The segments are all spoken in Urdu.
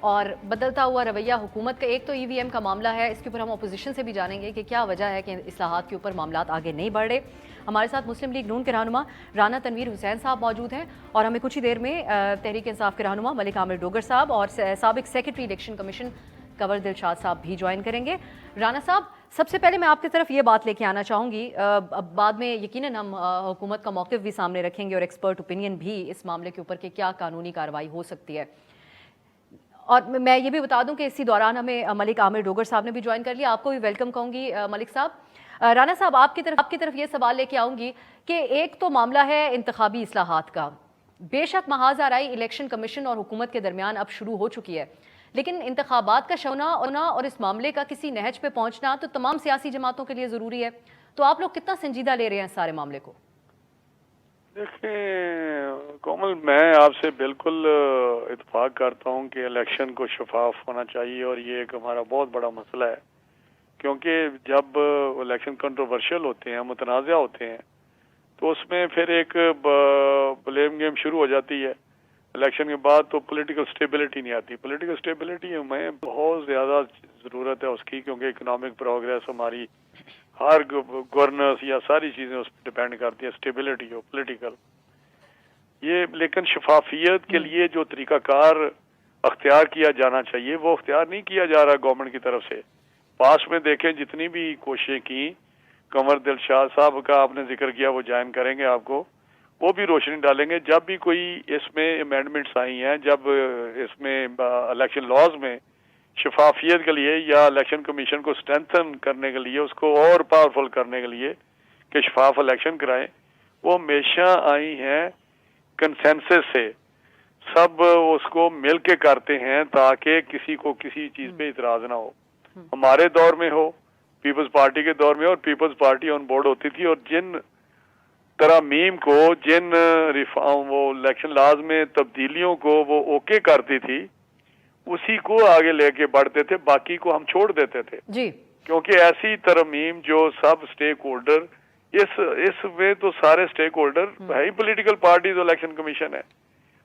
اور بدلتا ہوا رویہ حکومت کا. ایک تو EVM کا معاملہ ہے, اس کے اوپر ہم اپوزیشن سے بھی جانیں گے کہ کیا وجہ ہے کہ اصلاحات کے اوپر معاملات آگے نہیں بڑھ رہے. ہمارے ساتھ مسلم لیگ نون کے رہنما رانا تنویر حسین صاحب موجود ہیں, اور ہمیں کچھ ہی دیر میں تحریک انصاف کے رہنما ملک عامر ڈوگر صاحب اور سابق سیکرٹری الیکشن کمیشن کنور دلشاد صاحب بھی جوائن کریں گے. رانا صاحب, سب سے پہلے میں آپ کی طرف یہ بات لے کے آنا چاہوں گی, بعد میں یقیناً ہم حکومت کا موقف بھی سامنے رکھیں گے اور ایکسپرٹ اوپینین بھی اس معاملے کے اوپر کہ کیا قانونی کارروائی ہو سکتی ہے. اور میں یہ بھی بتا دوں کہ اسی دوران ہمیں ملک عامر ڈوگر صاحب نے بھی جوائن کر لیا. آپ کو بھی ویلکم کہوں گی ملک صاحب. رانا صاحب, آپ کی طرف یہ سوال لے کے آؤں گی کہ ایک تو معاملہ ہے انتخابی اصلاحات کا. بے شک محاذ آرائی الیکشن کمیشن اور حکومت کے درمیان اب شروع ہو چکی ہے, لیکن انتخابات کا ہونا اور اس معاملے کا کسی نہج پہ پہنچنا تو تمام سیاسی جماعتوں کے لیے ضروری ہے. تو آپ لوگ کتنا سنجیدہ لے رہے ہیں اس سارے معاملے کو؟ دیکھیں کومل, میں آپ سے بالکل اتفاق کرتا ہوں کہ الیکشن کو شفاف ہونا چاہیے, اور یہ ایک ہمارا بہت بڑا مسئلہ ہے, کیونکہ جب الیکشن کنٹروورشل ہوتے ہیں, متنازع ہوتے ہیں, تو اس میں پھر ایک بلیم گیم شروع ہو جاتی ہے. الیکشن کے بعد تو پولیٹیکل سٹیبلٹی نہیں آتی. پولیٹیکل سٹیبلٹی ہمیں بہت زیادہ ضرورت ہے اس کی, کیونکہ اکنامک پروگریس ہماری ہر گورننس یا ساری چیزیں اس پہ ڈیپینڈ کرتی ہیں, اسٹیبلٹی ہو پولیٹیکل. یہ لیکن شفافیت کے لیے جو طریقہ کار اختیار کیا جانا چاہیے وہ اختیار نہیں کیا جا رہا گورنمنٹ کی طرف سے. پاس میں دیکھیں جتنی بھی کوششیں کی, کنور دلشاد صاحب کا آپ نے ذکر کیا, وہ جوائن کریں گے آپ کو, وہ بھی روشنی ڈالیں گے. جب بھی کوئی اس میں امینڈمنٹس آئی ہیں, جب اس میں الیکشن لاز میں شفافیت کے لیے یا الیکشن کمیشن کو اسٹرینتھن کرنے کے لیے, اس کو اور پاورفل کرنے کے لیے کہ شفاف الیکشن کرائیں, وہ ہمیشہ آئی ہیں کنسنسس سے. سب اس کو مل کے کرتے ہیں تاکہ کسی کو کسی چیز پہ اعتراض نہ ہو. ہمارے دور میں ہو, پیپلز پارٹی کے دور میں, اور پیپلز پارٹی آن بورڈ ہوتی تھی, اور جن ترامیم کو, جن وہ الیکشن لاز میں تبدیلیوں کو وہ اوکے کرتی تھی, اسی کو آگے لے کے بڑھتے تھے, باقی کو ہم چھوڑ دیتے تھے. جی, کیونکہ ایسی ترمیم جو سب سٹیک ہولڈر, اس میں تو سارے سٹیک ہولڈر ہے ہی پولیٹیکل پارٹیز, الیکشن کمیشن ہے.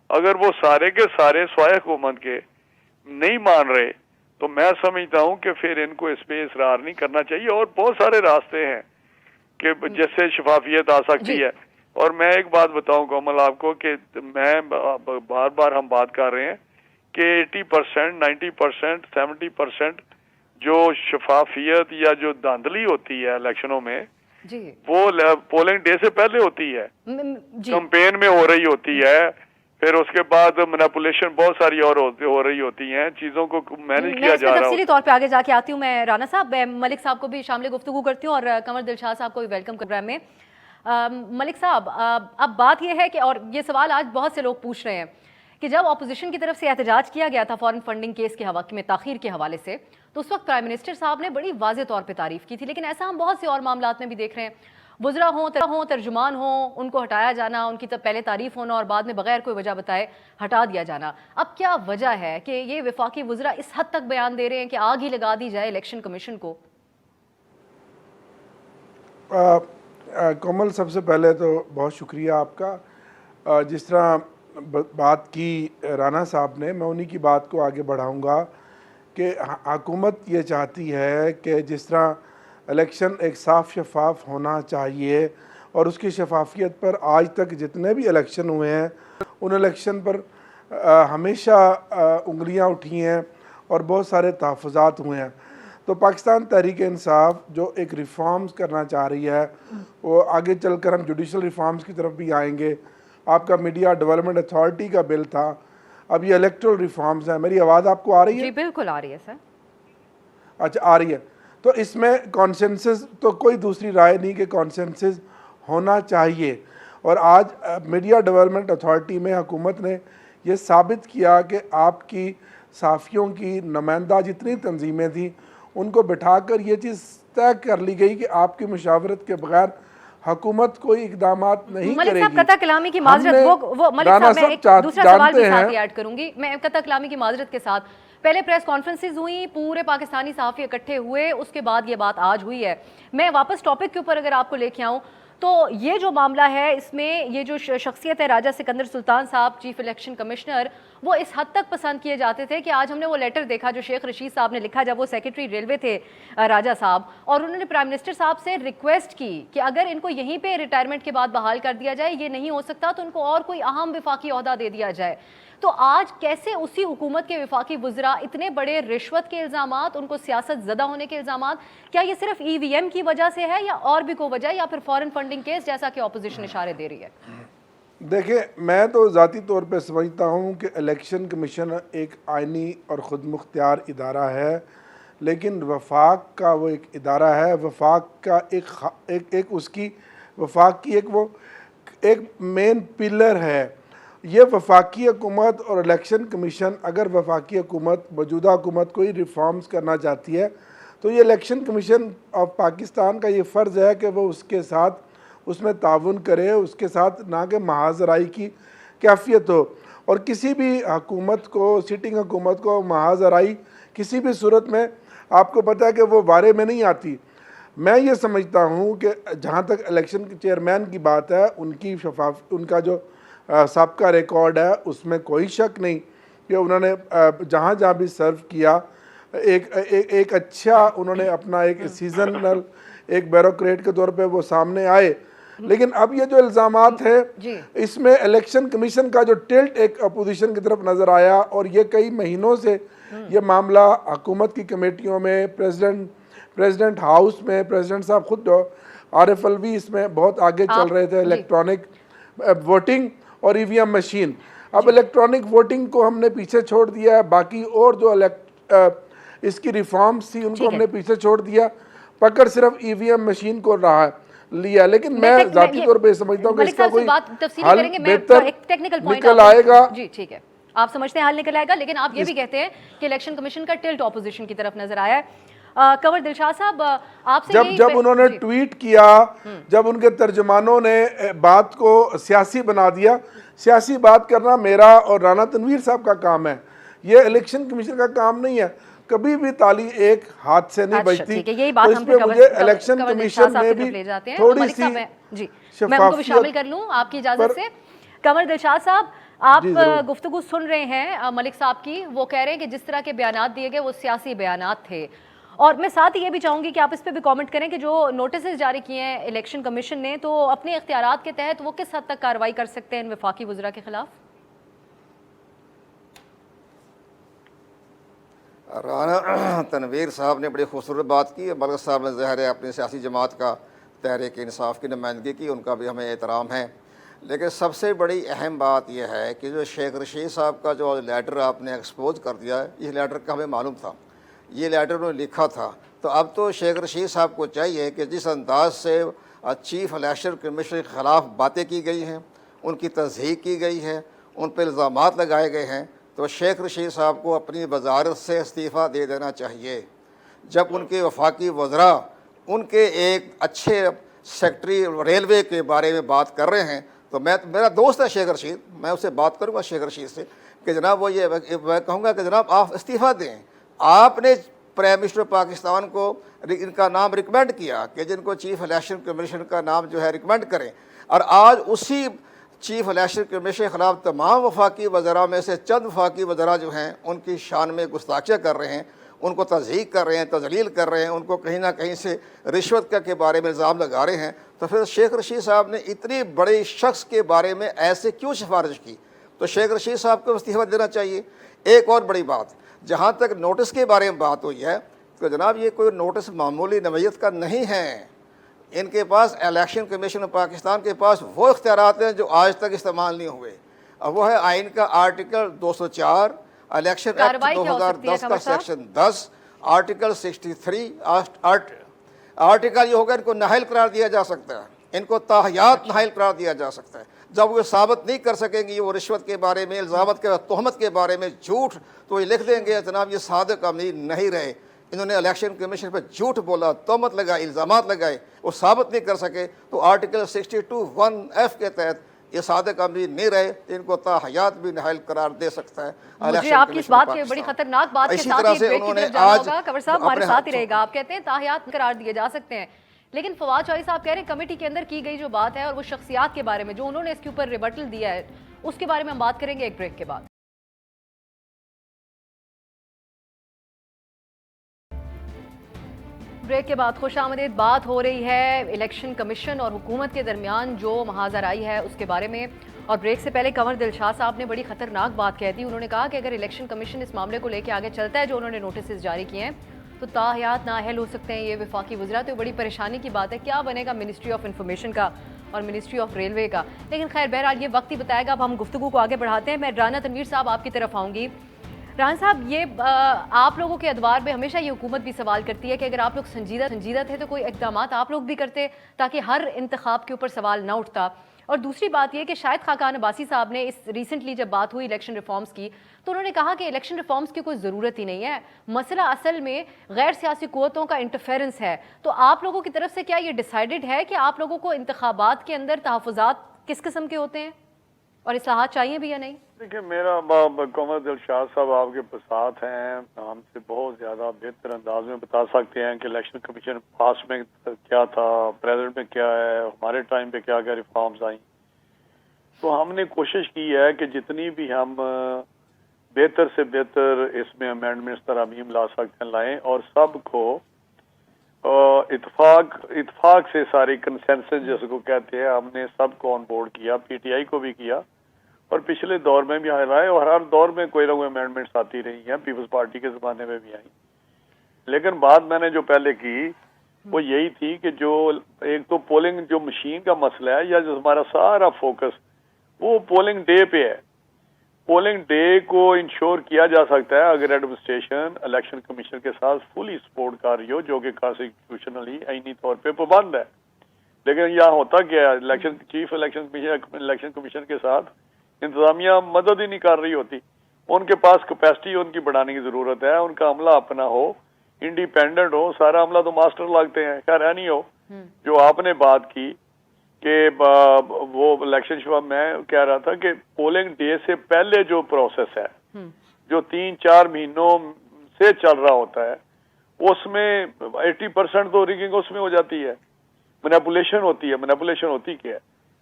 اگر وہ سارے کے سارے سوائے حکومت کے نہیں مان رہے تو میں سمجھتا ہوں کہ پھر ان کو اس پہ اصرار نہیں کرنا چاہیے, اور بہت سارے راستے ہیں کہ جس سے شفافیت آ سکتی ہے. اور میں ایک بات بتاؤں کومل آپ کو کہ میں بار بار ہم بات کر رہے ہیں کہ 80%, 90%, 70% جو شفافیت یا جو دھاندلی ہوتی ہے الیکشنوں میں, وہ پولنگ ڈے سے پہلے ہوتی ہے, کمپین میں ہو رہی ہوتی ہے, پھر اس کے بعد مینیپولیشن بہت ساری اور ہو رہی ہوتی ہیں, چیزوں کو مینج کیا جا رہا ہے. تفصیلی طور پہ آگے جا کے آتی ہوں میں رانا صاحب. ملک صاحب کو بھی شامل گفتگو کرتی ہوں, اور کنور دلشاد صاحب کو بھی ویلکم پروگرام میں. ملک صاحب, اب بات یہ ہے کہ, اور یہ سوال آج بہت سے لوگ پوچھ رہے ہیں کہ جب اپوزیشن کی طرف سے احتجاج کیا گیا تھا فارن فنڈنگ کیس کے حوالے میں تاخیر کے حوالے سے, تو اس وقت پرائم منسٹر صاحب نے بڑی واضح طور پہ تعریف کی تھی, لیکن ایسا ہم بہت سے اور معاملات میں بھی دیکھ رہے ہیں, وزراء ہوں, ترجمان ہوں, ان کو ہٹایا جانا, ان کی پہلے تعریف ہونا اور بعد میں بغیر کوئی وجہ بتائے ہٹا دیا جانا. اب کیا وجہ ہے کہ یہ وفاقی وزراء اس حد تک بیان دے رہے ہیں کہ آگ ہی لگا دی جائے الیکشن کمیشن کو؟ کومل, سب سے پہلے تو بہت شکریہ آپ کا. جس طرح بات کی رانا صاحب نے, میں انہی کی بات کو آگے بڑھاؤں گا کہ حکومت یہ چاہتی ہے کہ جس طرح الیکشن ایک صاف شفاف ہونا چاہیے, اور اس کی شفافیت پر آج تک جتنے بھی الیکشن ہوئے ہیں ان الیکشن پر ہمیشہ انگلیاں اٹھی ہیں اور بہت سارے تحفظات ہوئے ہیں. تو پاکستان تحریک انصاف جو ایک ریفارمز کرنا چاہ رہی ہے, وہ آگے چل کر ہم جوڈیشل ریفارمز کی طرف بھی آئیں گے. آپ کا میڈیا ڈیولپمنٹ اتھارٹی کا بل تھا, اب یہ الیکٹرل ریفارمز ہیں. میری آواز آپ کو آ رہی ہے؟ جی بالکل آ رہی ہے سر. اچھا, آ رہی ہے. تو اس میں کانسنسس, تو کوئی دوسری رائے نہیں کہ کانسنسس ہونا چاہیے. اور آج میڈیا ڈیولپمنٹ اتھارٹی میں حکومت نے یہ ثابت کیا کہ آپ کی صحافیوں کی نمائندہ جتنی تنظیمیں تھیں ان کو بٹھا کر یہ چیز طے کر لی گئی کہ آپ کی مشاورت کے بغیر حکومت کوئی اقدامات نہیں کرے گی. ملک صاحب قطع کلامی کی معذرت, وہ ملک صاحب میں ایک دوسرا سوال بھی ساتھ ایڈ کروں گی. میں قطع کلامی کی معذرت کے ساتھ, پہلے پریس کانفرنسز ہوئی, پورے پاکستانی صحافی اکٹھے ہوئے, اس کے بعد یہ بات آج ہوئی ہے. میں واپس ٹاپک کے اوپر اگر آپ کو لے کے آؤں تو یہ جو معاملہ ہے اس میں یہ جو شخصیت ہے راجہ سکندر سلطان صاحب چیف الیکشن کمشنر، وہ اس حد تک پسند کیے جاتے تھے کہ آج ہم نے وہ لیٹر دیکھا جو شیخ رشید صاحب نے لکھا جب وہ سیکرٹری ریلوے تھے راجہ صاحب، اور انہوں نے پرائم منسٹر صاحب سے ریکویسٹ کی کہ اگر ان کو یہیں پہ ریٹائرمنٹ کے بعد بحال کر دیا جائے، یہ نہیں ہو سکتا تو ان کو اور کوئی اہم وفاقی عہدہ دے دیا جائے۔ تو آج کیسے اسی حکومت کے وفاقی وزراء اتنے بڑے رشوت کے الزامات، ان کو سیاست زدہ ہونے کے الزامات، کیا یہ صرف ای وی ایم کی وجہ سے ہے یا اور بھی کوئی وجہ ہے، یا پھر فورن فنڈنگ کیس جیسا کہ اپوزیشن اشارے دے رہی ہے؟ دیکھیں، میں تو ذاتی طور پہ سمجھتا ہوں کہ الیکشن کمیشن ایک آئینی اور خود مختار ادارہ ہے، لیکن وفاق کا وہ ایک ادارہ ہے، وفاق کا ایک اس کی وفاق کی ایک مین پلر ہے۔ یہ وفاقی حکومت اور الیکشن کمیشن، اگر وفاقی حکومت موجودہ حکومت کوئی ریفارمز کرنا چاہتی ہے تو یہ الیکشن کمیشن آف پاکستان کا یہ فرض ہے کہ وہ اس کے ساتھ اس میں تعاون کرے، اس کے ساتھ نہ کہ محاذ رائی کی کیفیت ہو، اور کسی بھی حکومت کو، سٹنگ حکومت کو محاذ رائی کسی بھی صورت میں آپ کو پتہ ہے کہ وہ بارے میں نہیں آتی۔ میں یہ سمجھتا ہوں کہ جہاں تک الیکشن کے چیئرمین کی بات ہے، ان کا جو سابقہ ریکارڈ ہے اس میں کوئی شک نہیں کہ انہوں نے جہاں جہاں بھی سرو کیا ایک اچھا، انہوں نے اپنا ایک سیزنل ایک بیوروکریٹ کے طور پہ وہ سامنے آئے۔ لیکن اب یہ جو الزامات ہیں اس میں الیکشن کمیشن کا جو ٹلٹ ایک اپوزیشن کی طرف نظر آیا، اور یہ کئی مہینوں سے یہ معاملہ حکومت کی کمیٹیوں میں، پریزیڈنٹ ہاؤس میں، پریزیڈنٹ صاحب خود عارف الوی اس میں بہت آگے چل رہے تھے، الیکٹرانک ووٹنگ اور ای وی ایم مشین۔ اب الیکٹرانک ووٹنگ کو ہم نے پیچھے چھوڑ دیا ہے، باقی اور جو اس کی ریفارمز تھی ان کو ہم نے پیچھے چھوڑ دیا، پکڑ صرف ای وی ایم مشین کو رہا لیا۔ لیکن میں ذاتی طور پہ سمجھتا ہوں کہ اس کا کوئی حل بہتر نکل آئے گا۔ جی ٹھیک ہے، آپ سمجھتے ہیں حل نکل آئے گا، لیکن آپ یہ بھی کہتے ہیں کہ الیکشن کمیشن کا ٹلٹ اپوزیشن کی طرف نظر آیا ہے۔ کنور دلشاد صاحب، آپ سے جب انہوں نے ٹویٹ کیا، جب ان کے ترجمانوں نے بات کو سیاسی بنا دیا، سیاسی بات کرنا میرا اور رانا تنویر صاحب کا کام ہے، یہ الیکشن کمیشن کا کام نہیں ہے۔ کبھی بھی تالی ایک ہاتھ سے نہیں بجتی، تو اس پہ مجھے الیکشن کمیشن میں بھی تھوڑی سی میں ان کو بھی شامل کر لوں آپ کی اجازت سے۔ کنور دلشاد صاحب، آپ گفتگو سن رہے ہیں ملک صاحب کی، وہ کہہ رہے ہیں کہ جس طرح کے بیانات دیے گئے وہ سیاسی بیانات تھے، اور میں ساتھ یہ بھی چاہوں گی کہ آپ اس پہ بھی کامنٹ کریں کہ جو نوٹسز جاری کیے ہیں الیکشن کمیشن نے، تو اپنے اختیارات کے تحت وہ کس حد تک کارروائی کر سکتے ہیں ان وفاقی وزراء کے خلاف؟ رانا تنویر صاحب نے بڑی خوبصورت بات کی، ملک صاحب نے ظاہر ہے اپنی سیاسی جماعت کا، تحریک انصاف کی نمائندگی کی، ان کا بھی ہمیں احترام ہے۔ لیکن سب سے بڑی اہم بات یہ ہے کہ جو شیخ رشید صاحب کا جو لیٹر آپ نے ایکسپوز کر دیا ہے، اس لیٹر کا ہمیں معلوم تھا، یہ لیٹر انہوں نے لکھا تھا۔ تو اب تو شیخ رشید صاحب کو چاہیے کہ جس انداز سے چیف الیکشن کمیشن کے خلاف باتیں کی گئی ہیں، ان کی تصحیح کی گئی ہے، ان پہ الزامات لگائے گئے ہیں، تو شیخ رشید صاحب کو اپنی وزارت سے استعفیٰ دے دینا چاہیے۔ جب ان کے وفاقی وزراء ان کے ایک اچھے سیکرٹری ریلوے کے بارے میں بات کر رہے ہیں، تو میرا دوست ہے شیخ رشید، میں اسے بات کروں گا شیخ رشید سے کہ جناب وہ یہ میں کہوں گا کہ جناب آپ استعفیٰ دیں۔ آپ نے پرائم منسٹر پاکستان کو ان کا نام ریکمینڈ کیا کہ جن کو چیف الیکشن کمیشن کا نام جو ہے ریکمینڈ کریں، اور آج اسی چیف الیکشن کمیشن کے خلاف تمام وفاقی وزراء میں سے چند وفاقی وزراء جو ہیں ان کی شان میں گستاخیاں کر رہے ہیں، ان کو تضحیق کر رہے ہیں، تذلیل کر رہے ہیں، ان کو کہیں نہ کہیں سے رشوت کے بارے میں الزام لگا رہے ہیں، تو پھر شیخ رشید صاحب نے اتنی بڑے شخص کے بارے میں ایسے کیوں سفارش کی؟ تو شیخ رشید صاحب کو استعفیٰ دینا چاہیے۔ ایک اور بڑی بات، جہاں تک نوٹس کے بارے میں بات ہوئی ہے، تو جناب یہ کوئی نوٹس معمولی نوعیت کا نہیں ہے۔ ان کے پاس الیکشن کمیشن پاکستان کے پاس وہ اختیارات ہیں جو آج تک استعمال نہیں ہوئے، اور وہ ہے آئین کا آرٹیکل 204، الیکشن ایکٹ 2010 کا سیکشن 10، آرٹیکل 63، آرٹیکل یہ ہوگا ان کو نااہل قرار دیا جا سکتا ہے، ان کو تاحیات نااہل قرار دیا جا سکتا ہے۔ جب وہ ثابت نہیں کر سکیں گے وہ رشوت کے بارے میں، الزامات کے تہمت کے بارے میں جھوٹ، تو یہ لکھ دیں گے جناب یہ صادق امین نہیں رہے، انہوں نے الیکشن کمیشن پہ جھوٹ بولا، تہمت لگائی، الزامات لگائے، وہ ثابت نہیں کر سکے، تو آرٹیکل 62(1)(f) کے تحت یہ صادق امین نہیں رہے، ان کو تاحیات بھی نااہل قرار دے سکتا ہے۔ مجھے آپ کی اس بات کی بڑی خطرناک بات کے ساتھ ہی بریک کی طرف جانا ہوگا۔ کنور صاحب ہمارے ساتھ ہی رہے گا، آپ کہتے ہیں تاحیات قرار دیے جا سکتے ہیں، لیکن فواد چوہدری صاحب کہہ رہے ہیں کمیٹی کے اندر کی گئی جو بات ہے اور وہ شخصیات کے بارے میں جو انہوں نے اس کے اوپر ریبٹل دیا ہے اس کے بارے میں ہم بات کریں گے ایک بریک کے بعد. بریک کے بعد خوش آمدید. بات ہو رہی ہے الیکشن کمیشن اور حکومت کے درمیان جو محاذر آئی ہے اس کے بارے میں, اور بریک سے پہلے کنور دلشاہ صاحب نے بڑی خطرناک بات کہہ دی. انہوں نے کہا کہ اگر الیکشن کمیشن اس معاملے کو لے کے آگے چلتا ہے جو انہوں نے نوٹسز جاری کیے ہیں تو تاحیات نااہل ہو سکتے ہیں یہ وفاقی وزراء. تو بڑی پریشانی کی بات ہے کیا بنے گا منسٹری آف انفارمیشن کا اور منسٹری آف ریلوے کا. لیکن خیر بہرحال یہ وقت ہی بتائے گا. اب ہم گفتگو کو آگے بڑھاتے ہیں. میں رانا تنویر صاحب آپ کی طرف آؤں گی. رانا صاحب, یہ آپ لوگوں کے ادوار میں ہمیشہ یہ حکومت بھی سوال کرتی ہے کہ اگر آپ لوگ سنجیدہ تھے تو کوئی اقدامات آپ لوگ بھی کرتے تاکہ ہر انتخاب کے اوپر سوال نہ اٹھتا. اور دوسری بات یہ کہ شاہد خاقان عباسی صاحب نے اس ریسنٹلی جب بات ہوئی الیکشن ریفارمز کی تو انہوں نے کہا کہ الیکشن ریفارمز کی کوئی ضرورت ہی نہیں ہے, مسئلہ اصل میں غیر سیاسی قوتوں کا انٹرفیرنس ہے. تو آپ لوگوں کی طرف سے کیا یہ ڈیسائیڈڈ ہے کہ آپ لوگوں کو انتخابات کے اندر تحفظات کس قسم کے ہوتے ہیں اور اصلاحات چاہیے بھی یا نہیں؟ دیکھیں, میرا کنور دلشاد صاحب آپ کے ساتھ ہیں, ہم سے بہت زیادہ بہتر انداز میں بتا سکتے ہیں کہ الیکشن کمیشن پاس میں کیا تھا, پریزنٹ میں کیا ہے, ہمارے ٹائم پہ کیا کیا ریفارمز آئیں. تو ہم نے کوشش کی ہے کہ جتنی بھی ہم بہتر سے بہتر اس میں امینڈمنٹس ترامیم لا سکتے ہیں لائیں, اور سب کو اتفاق سے ساری کنسنسس جس کو کہتے ہیں ہم نے سب کو آن بورڈ کیا, پی ٹی آئی کو بھی کیا اور پچھلے دور میں بھی آئے اور ہر دور میں کوئی نہ کوئی امینڈمنٹس آتی رہی ہیں, پیپلز پارٹی کے زمانے میں بھی آئیں. لیکن بات میں نے جو پہلے کی وہ یہی تھی کہ جو ایک تو پولنگ جو مشین کا مسئلہ ہے یا جو ہمارا سارا فوکس وہ پولنگ ڈے پہ ہے. پولنگ ڈے کو انشور کیا جا سکتا ہے اگر ایڈمنسٹریشن الیکشن کمیشن کے ساتھ فلی سپورٹ کر رہی ہو, جو کہ کانسٹیٹیوشنلی آئینی طور پہ پابند ہے. لیکن یہاں ہوتا کیا ہے, چیف الیکشن کمیشن کے ساتھ انتظامیہ مدد ہی نہیں کر رہی ہوتی. ان کے پاس کیپیسٹی ان کی بڑھانے کی ضرورت ہے, ان کا عملہ اپنا ہو, انڈیپینڈنٹ ہو. سارا عملہ تو ماسٹر لگتے ہیں. خیر ہے نہیں ہو جو آپ نے بات کی کہ وہ الیکشن شفا, میں کہہ رہا تھا کہ پولنگ ڈے سے پہلے جو پروسیس ہے جو 3-4 مہینوں سے چل رہا ہوتا ہے اس میں 80% تو ریگنگ اس میں ہو جاتی ہے, مینیپولیشن ہوتی ہے. مینیپولیشن ہوتی کیا ہے,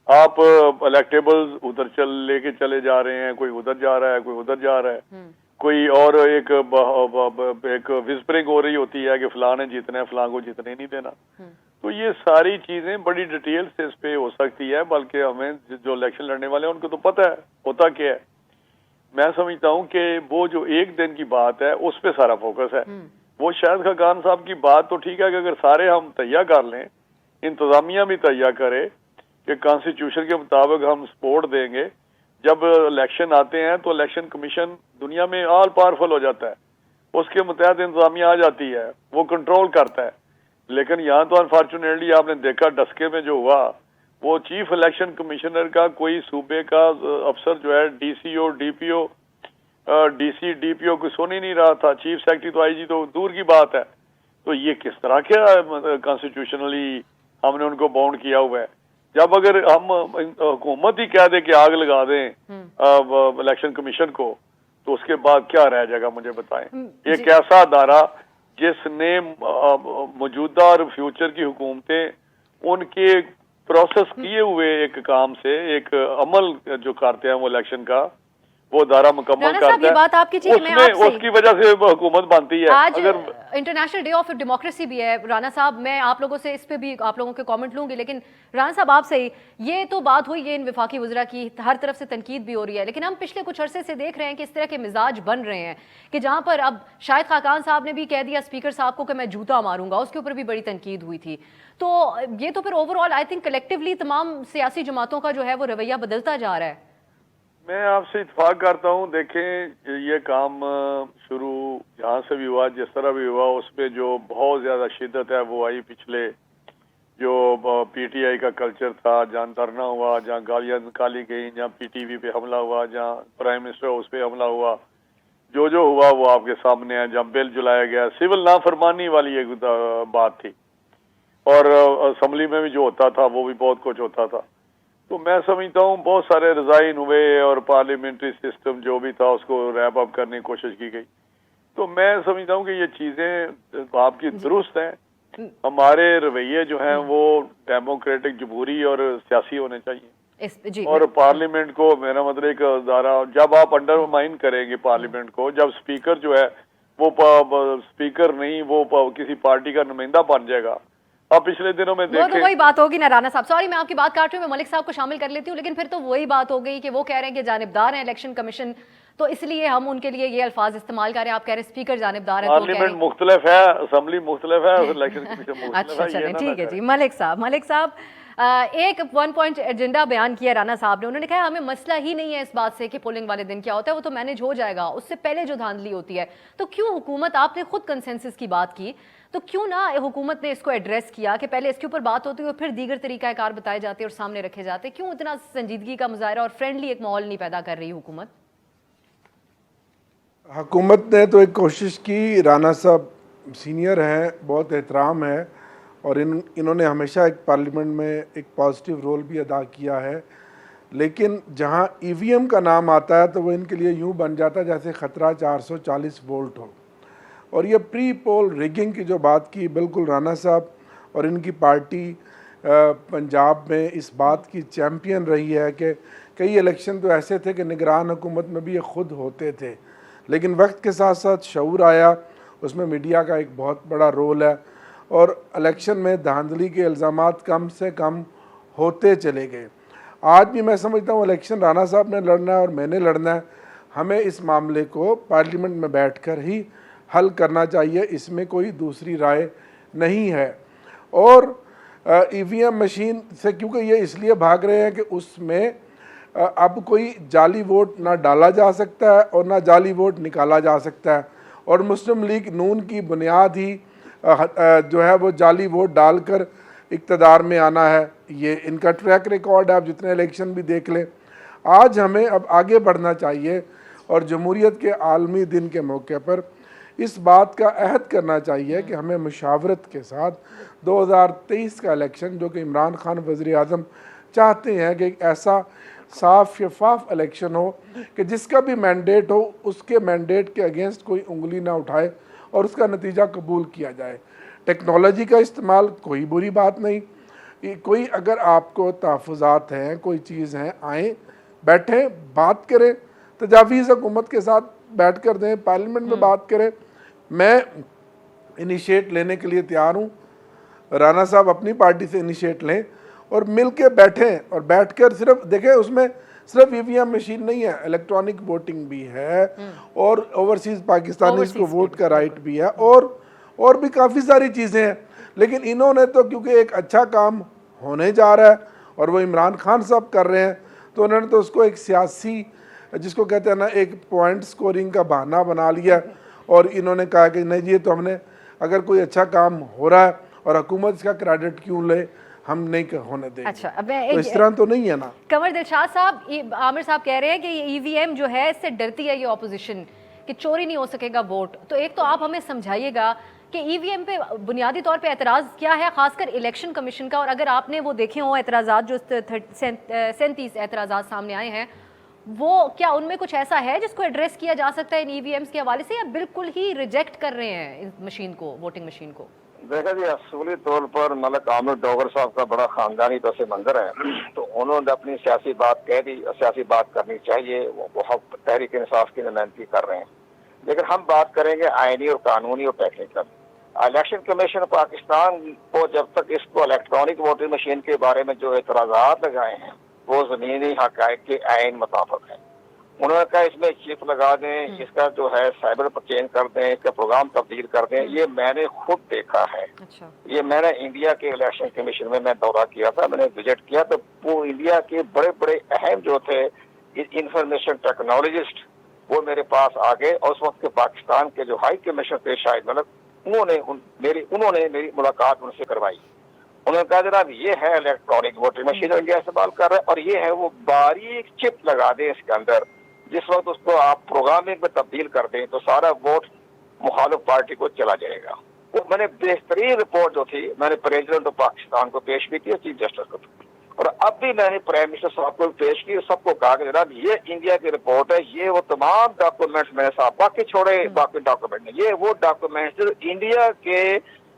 آپ الیکٹیبلز ادھر لے کے چلے جا رہے ہیں, کوئی ادھر جا رہا ہے, کوئی ادھر جا رہا ہے, کوئی اور ایک وسپرنگ ہو رہی ہوتی ہے کہ فلاں نے جیتنا ہے, فلاں کو جیتنے نہیں دینا. تو یہ ساری چیزیں بڑی ڈیٹیل سے اس پہ ہو سکتی ہے, بلکہ ہمیں جو الیکشن لڑنے والے ہیں ان کو تو پتہ ہے ہوتا کیا ہے. میں سمجھتا ہوں کہ وہ جو ایک دن کی بات ہے اس پہ سارا فوکس ہے. وہ شاہد خاقان صاحب کی بات تو ٹھیک ہے کہ اگر سارے ہم تہیا کر لیں, انتظامیہ بھی تہیا کرے کہ کانسٹیٹیوشن کے مطابق ہم سپورٹ دیں گے, جب الیکشن آتے ہیں تو الیکشن کمیشن دنیا میں آل پاورفل ہو جاتا ہے, اس کے متحد انتظامیہ آ جاتی ہے, وہ کنٹرول کرتا ہے. لیکن یہاں تو انفارچونیٹلی آپ نے دیکھا ڈسکے میں جو ہوا وہ چیف الیکشن کمشنر کا کوئی صوبے کا افسر جو ہے D C O D P O D P O کوئی سن ہی نہیں رہا تھا. چیف سیکرٹری تو آئی جی تو دور کی بات ہے. تو یہ کس طرح کیا کانسٹیٹیوشنلی ہم نے ان کو باؤنڈ کیا ہوا ہے. جب اگر ہم حکومت ہی کہہ دے کہ آگ لگا دیں الیکشن کمیشن کو تو اس کے بعد کیا رہ جائے گا مجھے بتائیں. ایک ایسا ادارہ جس نے موجودہ اور فیوچر کی حکومتیں ان کے پروسیس کیے ہوئے ایک کام سے ایک عمل جو کرتے ہیں وہ الیکشن کا وہ ادارہ مکمل کرتا ہے, بات آپ کی اس کی وجہ سے حکومت بنتی ہے. آج انٹرنیشنل ڈے آف ڈیموکریسی بھی ہے. رانا صاحب میں آپ لوگوں سے اس پہ بھی آپ لوگوں کے کامنٹ لوں گی, لیکن رانا صاحب آپ سے ہی یہ تو بات ہوئی یہ ان وفاقی وزراء کی ہر طرف سے تنقید بھی ہو رہی ہے, لیکن ہم پچھلے کچھ عرصے سے دیکھ رہے ہیں کہ اس طرح کے مزاج بن رہے ہیں کہ جہاں پر اب شاہد خاقان صاحب نے بھی کہہ دیا اسپیکر صاحب کو کہ میں جوتا ماروں گا, اس کے اوپر بھی بڑی تنقید ہوئی تھی. تو یہ تو پھر over all I think collectively تمام سیاسی جماعتوں کا جو ہے وہ رویہ بدلتا جا رہا ہے. میں آپ سے اتفاق کرتا ہوں. دیکھیں یہ کام شروع جہاں سے بھی ہوا, جس طرح بھی ہوا, اس پہ جو بہت زیادہ شدت ہے وہ آئی پچھلے جو پی ٹی آئی کا کلچر تھا, جہاں دھرنا ہوا, جہاں گالیاں نکالی گئیں, جہاں پی ٹی وی پہ حملہ ہوا, جہاں پرائم منسٹر اس پہ حملہ ہوا, جو ہوا وہ آپ کے سامنے ہے. جہاں بل جلایا گیا, سول نافرمانی والی ایک بات تھی, اور اسمبلی میں بھی جو ہوتا تھا وہ بھی بہت کچھ ہوتا تھا. تو میں سمجھتا ہوں بہت سارے ریزائن ہوئے اور پارلیمنٹری سسٹم جو بھی تھا اس کو ریپ اپ کرنے کی کوشش کی گئی. تو میں سمجھتا ہوں کہ یہ چیزیں آپ کی درست ہیں, ہمارے رویے جو ہیں وہ ڈیموکریٹک جمہوری اور سیاسی ہونے چاہیے جی اور پارلیمنٹ کو میرا مطلب ایک ادارہ جب آپ انڈر مائن کریں گے پارلیمنٹ کو جب اسپیکر جو ہے وہ اسپیکر نہیں وہ کسی پارٹی کا نمائندہ بن جائے گا. اب پچھلے دنوں میں وہ تو وہی بات ہوگی نا رانا صاحب. سوری میں آپ کی بات کاٹ رہی ہوں, میں ملک صاحب کو شامل کر لیتی ہوں, لیکن پھر تو وہی بات ہو گئی کہ وہ کہہ رہے ہیں کہ جانبدار ہیں الیکشن کمیشن, تو اس لیے ہم ان کے لیے یہ الفاظ استعمال کر رہے ہیں. آپ کہہ رہے ہیں اسپیکر جانبدار ہے, پارلیمنٹ مختلف ہے, اسمبلی مختلف ہے, الیکشن کمیشن مختلف ہے. اچھا چلیں ٹھیک ہے جی. ملک صاحب ایک 1 پوائنٹ ایجنڈا بیان کیا رانا صاحب نے. انہوں نے کہا ہمیں مسئلہ ہی نہیں ہے اس بات سے کہ پولنگ والے دن کیا ہوتا ہے, وہ تو مینیج ہو جائے گا, اس سے پہلے جو دھاندلی ہوتی ہے. تو کیوں حکومت, آپ نے خود کنسنسس کی بات کی, تو کیوں نہ حکومت نے اس کو ایڈریس کیا کہ پہلے اس کے اوپر بات ہوتی ہے اور پھر دیگر طریقہ کار بتائے جاتے اور سامنے رکھے جاتے؟ کیوں اتنا سنجیدگی کا مظاہرہ اور فرینڈلی ایک ماحول نہیں پیدا کر رہی حکومت؟ حکومت نے تو ایک کوشش کی, رانا صاحب سینئر ہیں, بہت احترام ہے, اور انہوں نے ہمیشہ ایک پارلیمنٹ میں ایک پازیٹیو رول بھی ادا کیا ہے, لیکن جہاں ای وی ایم کا نام آتا ہے تو وہ ان کے لیے یوں بن جاتا ہے جیسے خطرہ 440 وولٹ ہو. اور یہ پری پول ریگنگ کی جو بات کی, بالکل رانا صاحب اور ان کی پارٹی پنجاب میں اس بات کی چیمپئن رہی ہے کہ کئی الیکشن تو ایسے تھے کہ نگران حکومت میں بھی یہ خود ہوتے تھے, لیکن وقت کے ساتھ ساتھ شعور آیا, اس میں میڈیا کا ایک بہت بڑا رول ہے, اور الیکشن میں دھاندلی کے الزامات کم سے کم ہوتے چلے گئے. آج بھی میں سمجھتا ہوں الیکشن رانا صاحب نے لڑنا ہے اور میں نے لڑنا ہے, ہمیں اس معاملے کو پارلیمنٹ میں بیٹھ کر ہی حل کرنا چاہیے, اس میں کوئی دوسری رائے نہیں ہے. اور ای وی ایم مشین سے کیونکہ یہ اس لیے بھاگ رہے ہیں کہ اس میں اب کوئی جعلی ووٹ نہ ڈالا جا سکتا ہے اور نہ جعلی ووٹ نکالا جا سکتا ہے, اور مسلم لیگ نون کی بنیاد ہی جو ہے وہ جعلی ووٹ ڈال کر اقتدار میں آنا ہے. یہ ان کا ٹریک ریکارڈ ہے, آپ جتنے الیکشن بھی دیکھ لیں. آج ہمیں اب آگے بڑھنا چاہیے اور جمہوریت کے عالمی دن کے موقع پر اس بات کا عہد کرنا چاہیے کہ ہمیں مشاورت کے ساتھ 2023 کا الیکشن, جو کہ عمران خان وزیر اعظم چاہتے ہیں کہ ایک ایسا صاف شفاف الیکشن ہو کہ جس کا بھی مینڈیٹ ہو اس کے مینڈیٹ کے اگینسٹ کوئی انگلی نہ اٹھائے اور اس کا نتیجہ قبول کیا جائے. ٹیکنالوجی کا استعمال کوئی بری بات نہیں, کوئی اگر آپ کو تحفظات ہیں, کوئی چیز ہیں, آئیں بیٹھیں بات کریں, تجاویز حکومت کے ساتھ بیٹھ کر دیں, پارلیمنٹ میں بات کریں. میں انیشیٹ لینے کے لیے تیار ہوں, رانا صاحب اپنی پارٹی سے انیشیٹ لیں اور مل کے بیٹھیں اور بیٹھ کر صرف دیکھیں, اس میں صرف ای وی ایم مشین نہیں ہے, الیکٹرانک ووٹنگ بھی ہے اور اوورسیز پاکستانیز کو ووٹ کا رائٹ بھی ہے, اور بھی کافی ساری چیزیں ہیں. لیکن انہوں نے تو کیونکہ ایک اچھا کام ہونے جا رہا ہے اور وہ عمران خان صاحب کر رہے ہیں, تو انہوں نے تو اس کو ایک سیاسی, جس کو کہتے ہیں نا, ایک پوائنٹ سکورنگ کا بہانہ بنا لیا, اور انہوں نے کہا کہ نہیں جی, تو ہم نے اگر کوئی اچھا کام ہو رہا ہے اور حکومت اس کا کریڈٹ کیوں لے, ہم نہیں ہونے دیں. اچھا, تو اس طرح تو نہیں ہے نا. قمر دلشاد صاحب, عامر صاحب کہہ رہے ہیں کہ یہ ای وی ایم جو ہے اس سے ڈرتی ہے یہ اپوزیشن کہ چوری نہیں ہو سکے گا ووٹ. تو ایک تو آپ ہمیں سمجھائیے گا کہ ای وی ایم پہ بنیادی طور پہ اعتراض کیا ہے, خاص کر الیکشن کمیشن کا, اور اگر آپ نے وہ دیکھے ہوں اعتراضات جو 37 اعتراضات سامنے آئے ہیں, وہ کیا ان میں کچھ ایسا ہے جس کو ایڈریس کیا جا سکتا ہے ان ای وی ایمز کے حوالے سے, یا بالکل ہی ریجیکٹ کر رہے ہیں اس مشین کو, ووٹنگ مشین کو؟ دیکھا جی, اصولی طور پر ملک عامر ڈوگر صاحب کا بڑا خاندانی پس منظر ہے, تو انہوں نے اپنی سیاسی بات کہہ دی, سیاسی بات کرنی چاہیے, وہ تحریک انصاف کی نمائندگی کر رہے ہیں. لیکن ہم بات کریں گے آئینی اور قانونی اور ٹیکنیکل. الیکشن کمیشن پاکستان کو جب تک اس کو الیکٹرانک ووٹنگ مشین کے بارے میں جو اعتراضات لگائے ہیں وہ زمینی حقائق کے عین مطابق ہیں. انہوں نے کہا اس میں چپ لگا دیں, اس کا جو ہے سائبر پر چینج کر دیں, اس کا پروگرام تبدیل کر دیں. یہ میں نے خود دیکھا ہے. یہ میں نے انڈیا کے الیکشن کمیشن میں دورہ کیا تھا, میں نے وزٹ کیا, تو وہ انڈیا کے بڑے بڑے اہم جو تھے انفارمیشن ٹیکنالوجسٹ وہ میرے پاس آ گئے, اور اس وقت کے پاکستان کے جو ہائی کمیشن تھے شاہد ملک, انہوں نے میری ملاقات ان سے کروائی. انہوں نے کہا جناب یہ ہے الیکٹرانک ووٹنگ مشین انڈیا استعمال کر رہے ہیں, اور یہ ہے وہ باریک چپ لگا دیں اس کے اندر, جس وقت اس کو آپ پروگرامنگ میں تبدیل کر دیں تو سارا ووٹ مخالف پارٹی کو چلا جائے گا. وہ میں نے بہترین رپورٹ جو تھی میں نے پریزیڈنٹ آف پاکستان کو پیش بھی کی, چیف جسٹس کو, اور اب بھی میں نے پرائم منسٹر صاحب کو پیش کی, سب کو کہا کہ جناب یہ انڈیا کی رپورٹ ہے, یہ وہ تمام ڈاکومنٹس میں نے صاحب باقی چھوڑے, باقی ڈاکومنٹ نہیں, یہ وہ ڈاکومنٹس انڈیا کے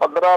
15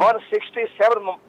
167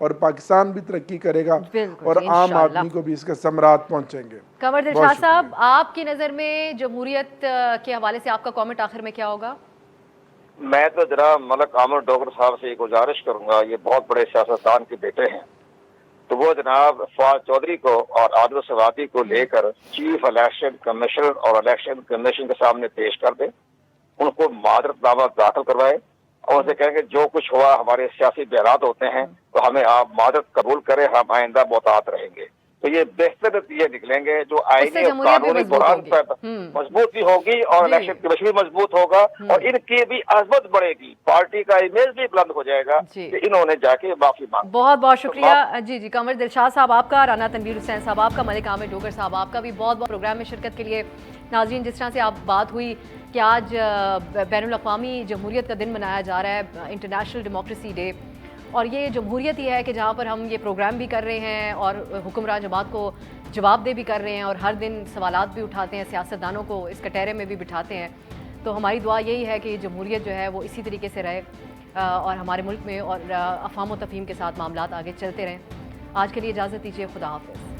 اور پاکستان بھی ترقی کرے گا بالکل اور جی، عام انشاءاللہ۔ آدمی کو بھی اس کے ثمرات پہنچیں گے۔ قمر بہت دلشاد شکریہ۔ صاحب، آپ کی نظر میں جمہوریت کے حوالے سے آپ کا کامنٹ آخر میں کیا ہوگا؟ میں تو جناب ملک عامر ڈوگر صاحب سے یہ گزارش کروں گا، یہ بہت بڑے سیاستدان کے بیٹے ہیں، تو وہ جناب فواد چودھری کو اور عادل سوادی کو لے کر چیف الیکشن کمشنر اور الیکشن کمیشن کے سامنے پیش کر دیں، ان کو معذرت نامہ داخل کروائے اور ان سے کہیں کہ جو کچھ ہوا ہمارے سیاسی بحرات ہوتے ہیں تو ہمیں آپ معذرت قبول کریں، ہم آئندہ محتاط رہیں گے، تو یہ بہتر نتیجے نکلیں گے جو آئینی اور جمہوریت بھی قانونی مضبوط بحران ہوگی۔ پر مضبوط بھی ہوگی اور جی۔ الیکشن کمیشن بھی مضبوط ہوگا اور ان کی بھی عظمت بڑھے گی، پارٹی کا امیج بھی بلند ہو جائے گا جی۔ کہ انہوں نے جا کے معافی مانگی۔ بہت بہت شکریہ جی قمر دلشاد صاحب آپ کا، رانا تنویر حسین صاحب آپ کا، ملک عامر ڈوگر صاحب آپ کا بھی بہت بہت پروگرام میں شرکت کے لیے۔ ناظرین، جس طرح سے آپ بات ہوئی کہ آج بین الاقوامی جمہوریت کا دن منایا جا رہا ہے، انٹرنیشنل ڈیموکریسی ڈے، اور یہ جمہوریت ہی ہے کہ جہاں پر ہم یہ پروگرام بھی کر رہے ہیں اور حکمراں جماعت کو جواب دہ بھی کر رہے ہیں اور ہر دن سوالات بھی اٹھاتے ہیں، سیاستدانوں کو اس کٹہرے میں بھی بٹھاتے ہیں، تو ہماری دعا یہی ہے کہ یہ جمہوریت جو ہے وہ اسی طریقے سے رہے اور ہمارے ملک میں اور افہام و تفہیم کے ساتھ معاملات آگے چلتے رہیں۔ آج کے لیے اجازت دیجیے، خدا حافظ۔